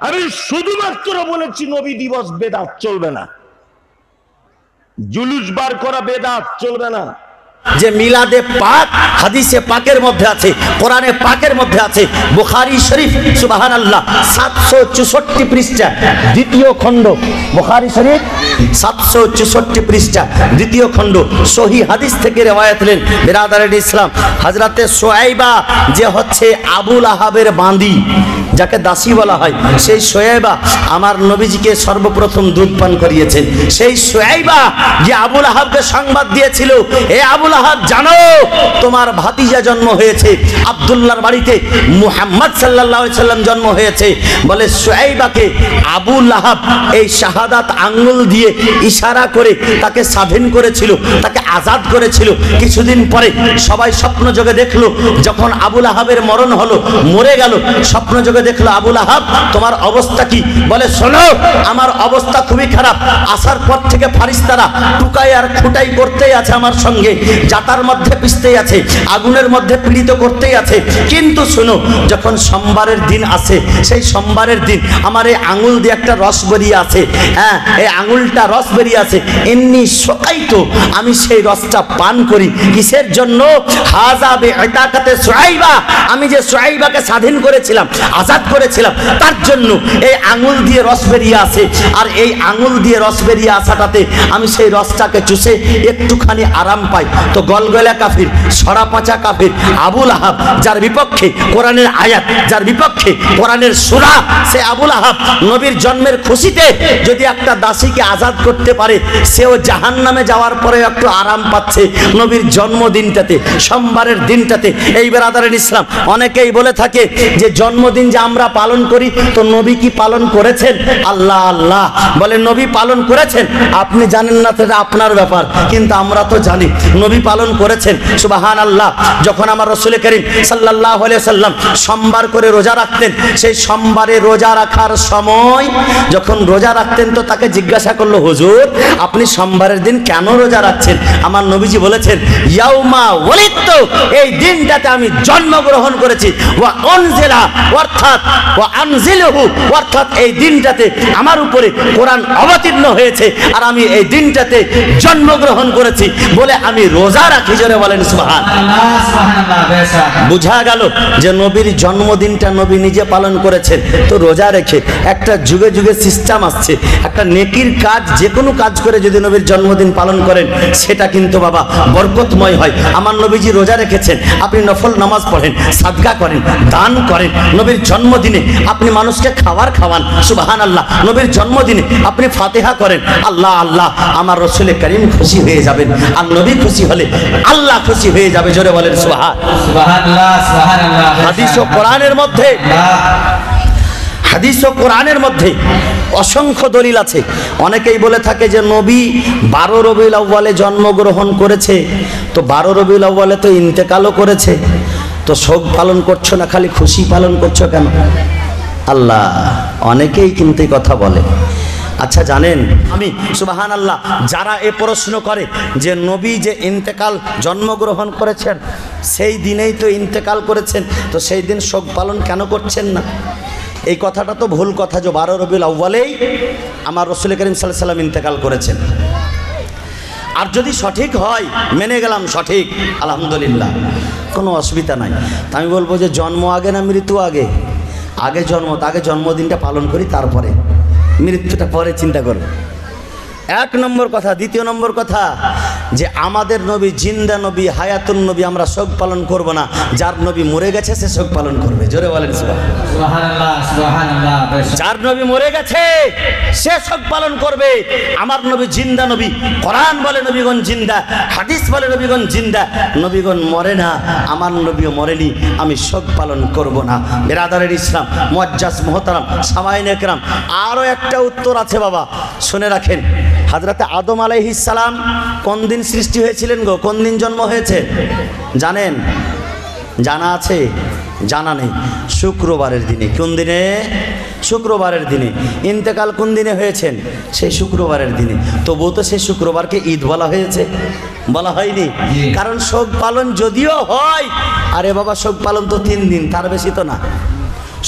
আমি শুধুমাত্র বলেছি নবী দিবস বেদাত চলবে না, জুলুস বার করা বেদাত চলবে না। যে মিলাদে পাক হাদিসে পাকের মধ্যে আছে, কোরআনে পাকের মধ্যে আছে, বুখারী শরীফ সুবহানাল্লাহ 764 পৃষ্ঠা দ্বিতীয় খণ্ড, বুখারী শরীফ 764 পৃষ্ঠা দ্বিতীয় খণ্ড সহিহ হাদিস থেকে রওয়ায়াত হলেন বিরাদারে ইসলাম হযরতে সুয়াইবা যে হচ্ছে আবুল আহাবের বাঁধি, যাকে দাসী বলা হয়, সেই সুয়াইবা আমার নবীজিকে সর্বপ্রথম দুধ পান করিয়েছেন। সেই সুয়াইবা যে আবুল আহাবকে সংবাদ দিয়েছিল, এ আবুল আহাব জানো তোমার ভাতিজা জন্ম হয়েছে, আব্দুল্লাহর বাড়িতে মুহাম্মদ সাল্লাল্লাহু আলাইহি সাল্লাম জন্ম হয়েছে। বলে সুয়াইবাকে আবুল আহাব এই শাহাদাত আঙ্গুল দিয়ে ইশারা করে তাকে স্বাধীন করেছিল, তাকে আজাদ করেছিল। কিছুদিন পরে সবাই স্বপ্ন যোগে দেখলো, যখন আবুল আহাবের মরণ হলো, মরে গেল, স্বপ্ন যোগে দেখলো আবুল আহাব তোমার অবস্থা কি? বলে শোনো আমার অবস্থা খুবই খারাপ, আসার পর থেকে ফারিস্তারা টুকাই আর খুঁটাই করতেই আছে, আমার সঙ্গে জাতার মধ্যে পিষতেই আছে, আগুনের মধ্যে পীড়িত করতেই আছে। কিন্তু শোনো যখন সোমবারের দিন আসে, সেই সোমবারের দিন আমার এই আঙুল দিয়ে একটা রস বেরিয়ে আছে, হ্যাঁ এই আঙুলটা রস বেরিয়ে আছে, এমনি সকাই তো আমি সেই রসটা পান করি। কিসের জন্য? হাযা বিইতাকাতে সুয়াইবা, আমি যে সুয়াইবাকে স্বাধীন করেছিলাম, আজাদ করেছিলাম, তার জন্য এই আঙুল দিয়ে রস বেরিয়ে আসে। আর এই আঙুল দিয়ে রস বেরিয়ে আসাটাতে আমি সেই রসটাকে চুষে একটুখানি আরাম পাই। তো গলগলা কাফির, সরা পাঁচা কাফির আবুল আহাব, যার বিপক্ষে কোরআনের আয়াত, যার বিপক্ষে কোরআনের সূরা, সে আবুল আহাব নবীর জন্মের খুশিতে যদি একটা দাসীকে আজাদ করতে পারে, সেও জাহান্নামে যাওয়ার পরে একটু আরাম পাচ্ছে নবীর জন্মদিনটাতে, সোমবারের দিনটাতে। এই বেরাদারের ইসলাম অনেকেই বলে থাকে যে জন্মদিন যে আমরা পালন করি, তো নবী কি পালন করেছেন? আল্লাহ আল্লাহ বলে নবী পালন করেছেন, আপনি জানেন না সেটা আপনার ব্যাপার, কিন্তু আমরা তো জানি নবী পালন করেছেন। সুবহানাল্লাহ। যখন আমার রাসূল করিম সাল্লাল্লাহু আলাইহি সাল্লাম সোমবার করে রোজা রাখতেন, সেই সোমবারে রোজা রাখার সময় যখন রোজা রাখতেন, তো তাকে জিজ্ঞাসা করলো, হুজুর আপনি সোমবারের দিন কেন রোজা রাখছেন? আমার নবীজি বলেছেন, ইয়াউমা ওয়ালিদতু, এই দিনটাতে আমি জন্মগ্রহণ করেছি, ওয়া আনজিলা অর্থাৎ ওয়া আনজিলহু অর্থাৎ এই দিনটাতে আমার উপরে কোরআন অবতীর্ণ হয়েছে, আর আমি এই দিনটাতে জন্মগ্রহণ করেছি বলে আমি রোজা রাখি। জোরে বলেন সুবহানাল্লাহ। বুঝা গেল যে নবীর জন্মদিনটা নবী নিজে পালন করেছেন। তো রোজা রেখে একটা যুগে যুগে সিস্টেম আসছে, একটা নেকির কাজ, যে কোনো কাজ করে যদি নবীর জন্মদিন পালন করেন সেটা কিন্তু বাবা বরকতময় হয়। আমার নবীজি রোজা রেখেছেন, আপনি নফল নামাজ পড়েন, সাদকা করেন, দান করেন, নবীর জন্মদিনে আপনি মানুষকে খাবার খাওয়ান, সুবহানাল্লাহ। নবীর জন্মদিনে আপনি ফাতিহা করেন, আল্লাহ আল্লাহ আমার রাসূল করিম খুশি হয়ে যাবেন, আর নবী খুশি হলে আল্লাহ খুশি হয়ে যাবে। জোরে বলেন সুবহানাল্লাহ। সুবহানাল্লাহ। হাদিস ও কোরআনের মধ্যে, হাদিস ও কোরআনের মধ্যে অসংখ্য দলিল আছে। অনেকেই বলে থাকে যে নবী 12 রবিউল আউয়ালে জন্মগ্রহণ করেছে, তো 12 রবিউল আউয়ালে তো ইন্তেকালও করেছে, তো শোক পালন করছো না, খালি খুশি পালন করছো কেন? আল্লাহ, অনেকেই কিন্তু এই কথা বলে। আচ্ছা জানেন, আমি সুবহানাল্লাহ, যারা এ প্রশ্ন করে যে নবী যে ইন্তেকাল জন্মগ্রহণ করেছেন সেই দিনেই তো ইন্তেকাল করেছেন, তো সেই দিন শোক পালন কেন করছেন না? এই কথাটা তো ভুল কথা, যে 12 রবিউল আউয়ালেই আমার রাসূল করিম সাল্লাল্লাহু আলাইহি সাল্লাম ইন্তেকাল করেছেন। আর যদি সঠিক হয় মেনে গেলাম, সঠিক, আলহামদুলিল্লাহ, কোনো অসুবিধা নাই। তা আমি বলবো যে জন্ম আগে না মৃত্যু আগে? আগে জন্ম, আগে জন্মদিনটা পালন করি, তারপরে মৃত্যুটা পরে চিন্তা করব। এক নম্বর কথা। দ্বিতীয় নম্বর কথা, যে আমাদের নবী জিন্দা নবী, হায়াতুন নবী, আমরা শোক পালন করব না। যার নবী মরে গেছে সে শোক পালন করবে। জোরে বলেন সুবহানাল্লাহ। সুবহানাল্লাহ। যার নবী মরে গেছে সে শোক পালন করবে। আমার নবী জিন্দা নবী, কোরআন বলে নবীগণ জিন্দা, হাদিস বলে নবীগণ জিন্দা, নবীগণ মরে না, আমার নবীও মরেনি, আমি শোক পালন করব না। বিরাদারের ইসলাম, মুআজ্জাজ মুহতারাম সামাইনে কেরাম, আরও একটা উত্তর আছে বাবা, শুনে রাখেন। হযরত আদম আলাইহিস সালাম কোন দিন সৃষ্টি হয়েছিলেন গো? কোন দিন জন্ম হয়েছে জানেন? জানা আছে? জানা নেই? শুক্রবারের দিনে। কোন দিনে? শুক্রবারের দিনে। ইন্তেকাল কোন দিনে হয়েছেন? সেই শুক্রবারের দিনে। তবুও তো সেই শুক্রবারকে ঈদ বলা হয়েছে, বলা হয়নি? কারণ শোক পালন যদিও হয়, আরে বাবা শোক পালন তো 3 দিন, তার বেশি তো না।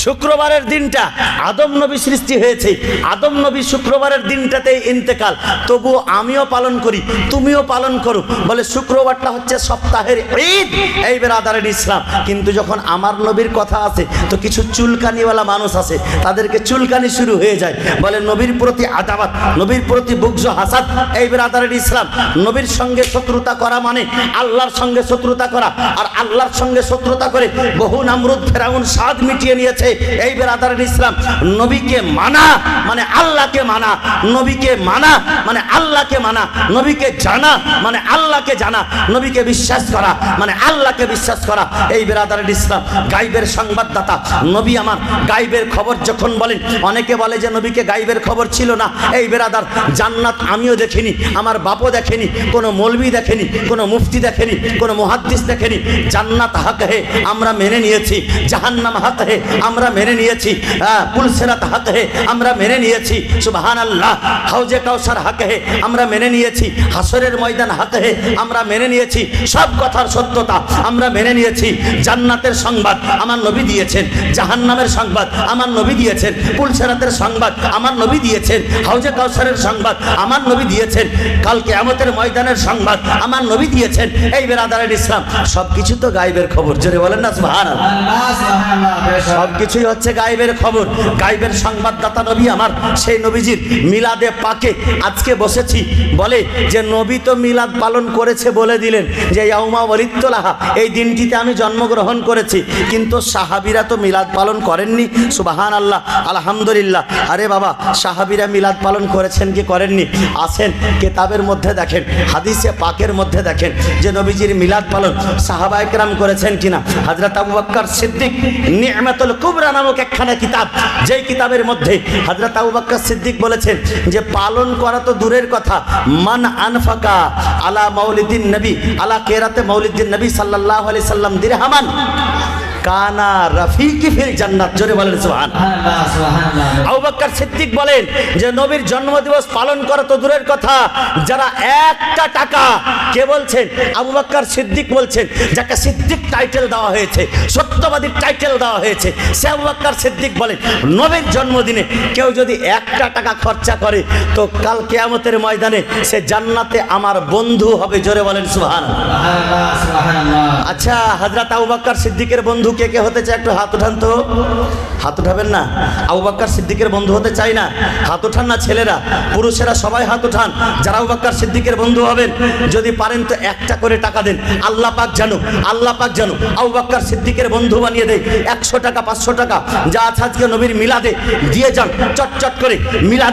শুক্রবারের দিনটা আদম নবী সৃষ্টি হয়েছে, আদম নবী শুক্রবারের দিনটাতে ইন্তেকাল, তবু আমিও পালন করি, তুমিও পালন করো। বলে শুক্রবারটা হচ্ছে সপ্তাহের ঈদ। এই বেরাদারের ইসলাম। কিন্তু যখন আমার নবীর কথা আছে তো কিছু চুলকানিওয়ালা মানুষ আছে, তাদেরকে চুলকানি শুরু হয়ে যায়। বলে নবীর প্রতি আদাওয়াত, নবীর প্রতি বুগজ হাসাদ। এই বেরাদারের ইসলাম। নবীর সঙ্গে শত্রুতা করা মানে আল্লাহর সঙ্গে শত্রুতা করা, আর আল্লাহর সঙ্গে শত্রুতা করে বহু নামরুদ ফেরাউন স্বাদ মিটিয়ে নিয়েছে। এই বেরাদারের ইসলাম। নবীকে মানা মানে আল্লাহকে মানা, নবীকে মানা মানে আল্লাহকে মানা, নবীকে জানা মানে আল্লাহকে জানা, নবীকে বিশ্বাস করা মানে আল্লাহকে বিশ্বাস করা। এই বেরাদারের ইসলাম। গাইবের সংবাদদাতা নবী আমার। গাইবের খবর যখন বলেন, অনেকে বলে যে নবীকে গাইবের খবর ছিল না। এই বেরাদার, জান্নাত আমিও দেখিনি, আমার বাপও দেখেনি, কোনো মৌলবি দেখেনি, কোনো মুফতি দেখেনি, কোনো মুহাদ্দিস দেখেনি। জান্নাত হক হে, আমরা মেনে নিয়েছি। জাহান্নাম হক হে, আমরা মেনে নিয়েছি। পুলসিরাত হক হে, আমরা মেনে নিয়েছি। সুবহানাল্লাহ। হাউজে কাউসার হক হে, আমরা মেনে নিয়েছি। হাসরের ময়দান হক হে, আমরা মেনে নিয়েছি। সব কথার সত্যতা আমরা মেনে নিয়েছি। জান্নাতের সংবাদ আমার নবী দিয়েছেন, জাহান্নামের সংবাদ আমার নবী দিয়েছেন, পুলসিরাতের সংবাদ আমার নবী দিয়েছেন, হাউজে কাউসারের সংবাদ আমার নবী দিয়েছেন, কাল কিয়ামতের ময়দানের সংবাদ আমার নবী দিয়েছেন। এই বেরাদারের ইসলাম। সবকিছু তো গায়বের খবর, জোরে বলেন না সুবহানাল্লাহ। সবকিছুই হচ্ছে গায়বের খবর। গায়বের সংবাদদাতা নবী আমার। সেই নবীজির মিলাদে পাকে আজকে বসেছি। বলে যে নবী তো মিলাদ পালন করেছে, বলে দিলেন যে ইয়াউমা ওয়ালিদতুলাহা, এই দিনটিতে আমি জন্মগ্রহণ করেছি, কিন্তু সাহাবীরা তো মিলাদ পালন করেননি। সুবহানাল্লাহ, আলহামদুলিল্লাহ। আরে বাবা, সাহাবীরা মিলাদ পালন করেছেন কি করেননি? আসেন কিতাবের মধ্যে দেখেন, হাদিসে পাকের মধ্যে দেখেন যে নবীজির মিলাদ পালন সাহাবায়ে কেরাম করেছেন কিনা। হযরত আবু বকর সিদ্দিক নি'মাতুল কুবরা নামক একখানা কিতাব, যেই কিতাবের মধ্যে হযরত আবু বকর সিদ্দিক বলেছেন যে পালন করা তো দূরের কথা, মান আনফাকা আলা মাউলিদিন নবী, আলা কিরাতে মাউলিদিন নবী সাল্লাল্লাহু আলাইহি সাল্লাম দিরহামান কানা রাফিকি ফিল জান্নাত। জোরে বলেন সুবহানাল্লাহ, সুবহানাল্লাহ। আবু বকর সিদ্দিক বলেন যে নবীর জন্মদিবস পালন করা তো দূরের কথা, যারা একটা টাকা, কে বলছেন? আবু বকর সিদ্দিক বলছেন, যাকে সিদ্দিক টাইটেল দেওয়া হয়েছে, সত্যবাদী টাইটেল দেওয়া হয়েছে, সে আবু বকর সিদ্দিক বলেন নবীর জন্মদিনে কেউ যদি একটা টাকা খরচা করে তো কাল কিয়ামতের ময়দানে সে জান্নাতে আমার বন্ধু হবে। জোরে বলেন সুবহানাল্লাহ, সুবহানাল্লাহ। আচ্ছা, হযরত আবু বকর সিদ্দিকের বন্ধু কে কে হতে চায়? একটু হাত উঠান তো। হাত উঠাবেন না? আবু বকর সিদ্দিকের বন্ধু হতে চাই না? হাত উঠান না ছেলেরা, পুরুষেরা সবাই হাত উঠান যারা আবু বকর সিদ্দিকের বন্ধু হবেন। যদি পারেন তো একটা করে টাকা দেন। আল্লাহ পাক জানো, আল্লাহ পাক জানো আবু বকর সিদ্দিকের বন্ধু বানিয়ে দেয়। 100 টাকা 500 টাকা যা আছে আজকে নবীর মিলাদে দিয়ে যান, চটচট করে মিলাদ